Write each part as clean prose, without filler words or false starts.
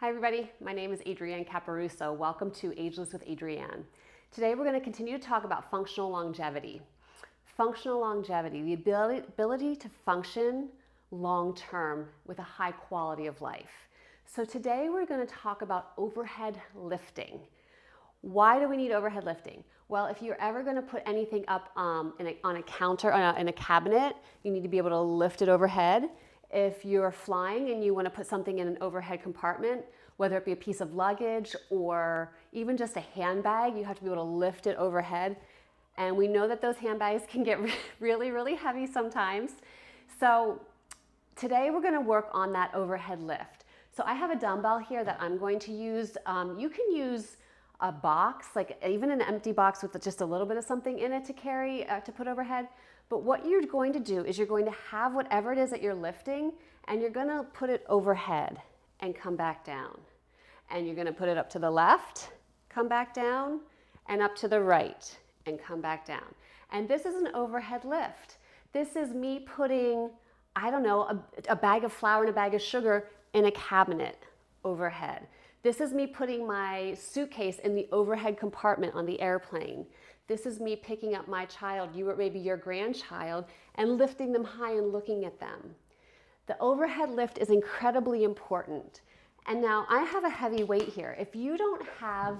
Hi everybody, my name is Adrianne Caparuso. Welcome to Agers with Adrianne. Today we're going to continue to talk about functional longevity. Functional longevity, the ability to function long term with a high quality of life. So today we're going to talk about overhead lifting. Why do we need overhead lifting? Well, if you're ever going to put anything up on a counter, in a cabinet, you need to be able to lift it overhead. If you're flying and you want to put something in an overhead compartment, whether it be a piece of luggage or even just a handbag, you have to be able to lift it overhead. And we know that those handbags can get really, really heavy sometimes. So today we're going to work on that overhead lift. So I have a dumbbell here that I'm going to use. You can use a box, like even an empty box with just a little bit of something in it to carry, to put overhead. But what you're going to do is you're going to have whatever it is that you're lifting, and you're going to put it overhead and come back down. And you're going to put it up to the left, come back down, and up to the right, and come back down. And this is an overhead lift. This is me putting, I don't know, a bag of flour and a bag of sugar in a cabinet overhead. This is me putting my suitcase in the overhead compartment on the airplane. This is me picking up my child, you or maybe your grandchild, and lifting them high and looking at them. The overhead lift is incredibly important. And now I have a heavy weight here. If you don't have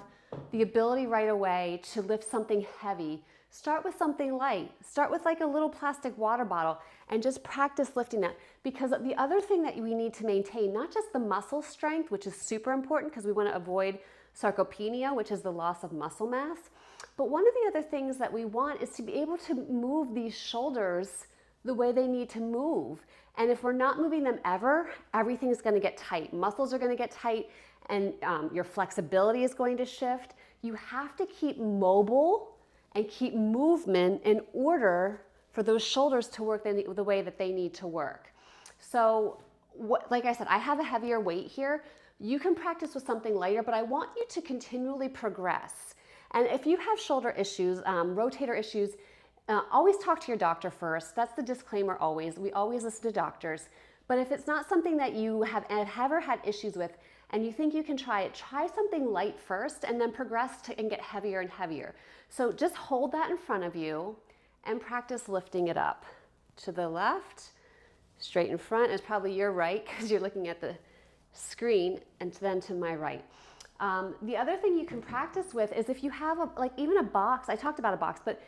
the ability right away to lift something heavy, start with something light. Start with like a little plastic water bottle and just practice lifting that. Because the other thing that we need to maintain, not just the muscle strength, which is super important because we want to avoid sarcopenia, which is the loss of muscle mass, but one of the other things that we want is to be able to move these shoulders the way they need to move. And if we're not moving them ever, everything is going to get tight. Muscles are going to get tight, and your flexibility is going to shift. You have to keep mobile and keep movement in order for those shoulders to work the way that they need to work. So, like I said, I have a heavier weight here. You can practice with something lighter, but I want you to continually progress. And if you have shoulder issues, rotator issues, always talk to your doctor first. That's the disclaimer always. We always listen to doctors. But if it's not something that you have ever had issues with and you think you can try it, try something light first and then progress and get heavier and heavier. So just hold that in front of you and practice lifting it up. To the left, straight in front is probably your right because you're looking at the screen, and then to my right. The other thing you can practice with is if you have even a box. I talked about a box, but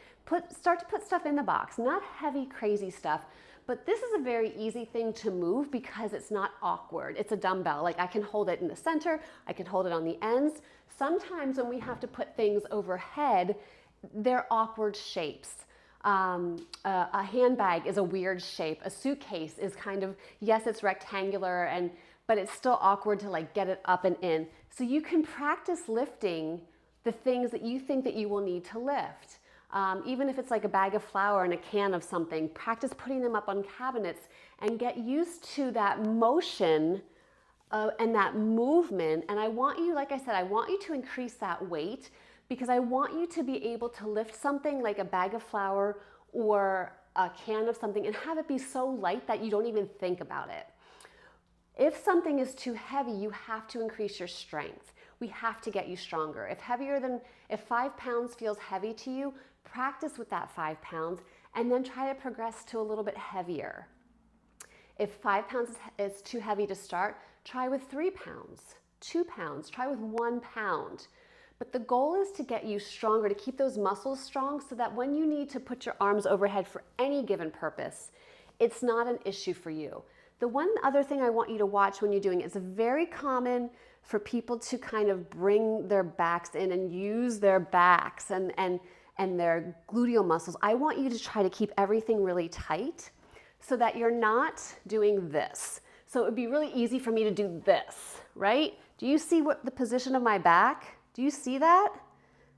start to put stuff in the box, not heavy, crazy stuff. But this is a very easy thing to move because it's not awkward. It's a dumbbell. Like I can hold it in the center, I can hold it on the ends. Sometimes when we have to put things overhead, they're awkward shapes. A handbag is a weird shape. A suitcase is kind of, yes, it's rectangular, but it's still awkward to like get it up and in. So you can practice lifting the things that you think that you will need to lift. Even if it's like a bag of flour and a can of something, practice putting them up on cabinets and get used to that motion and that movement. And I want you, like I said, I want you to increase that weight because I want you to be able to lift something like a bag of flour or a can of something and have it be so light that you don't even think about it. If something is too heavy, you have to increase your strength. We have to get you stronger. If 5 pounds feels heavy to you, practice with that 5 pounds and then try to progress to a little bit heavier. If 5 pounds is too heavy to start, try with 3 pounds, 2 pounds, try with 1 pound. But the goal is to get you stronger, to keep those muscles strong so that when you need to put your arms overhead for any given purpose, it's not an issue for you. The one other thing I want you to watch when you're doing it, it's very common for people to kind of bring their backs in and use their backs and their gluteal muscles. I want you to try to keep everything really tight so that you're not doing this. So it would be really easy for me to do this, right? Do you see what the position of my back? Do you see that?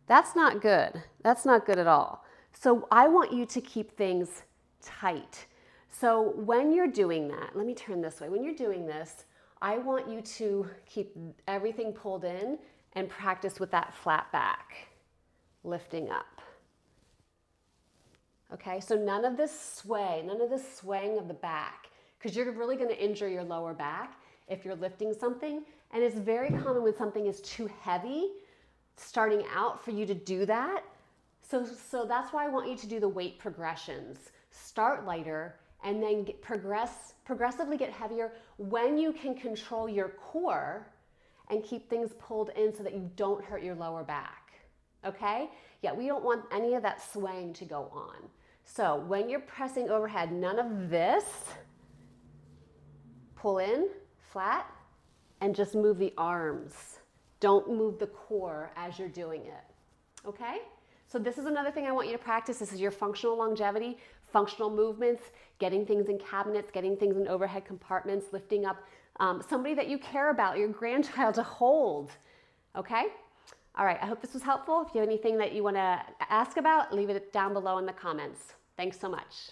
That's not good. That's not good at all. So I want you to keep things tight. So when you're doing that, let me turn this way. When you're doing this, I want you to keep everything pulled in and practice with that flat back, lifting up. Okay, so none of this sway, none of this swaying of the back, because you're really going to injure your lower back if you're lifting something And it's very common when something is too heavy starting out for you to do that. So that's why I want you to do the weight progressions. Start lighter and then progressively get heavier when you can control your core and keep things pulled in so that you don't hurt your lower back. Okay? Yeah, we don't want any of that swaying to go on. So when you're pressing overhead, none of this. Pull in, flat, and just move the arms. Don't move the core as you're doing it. Okay? So this is another thing I want you to practice. This is your functional longevity, functional movements, getting things in cabinets, getting things in overhead compartments, lifting up somebody that you care about, your grandchild, to hold. Okay? All right, I hope this was helpful. If you have anything that you want to ask about, leave it down below in the comments. Thanks so much.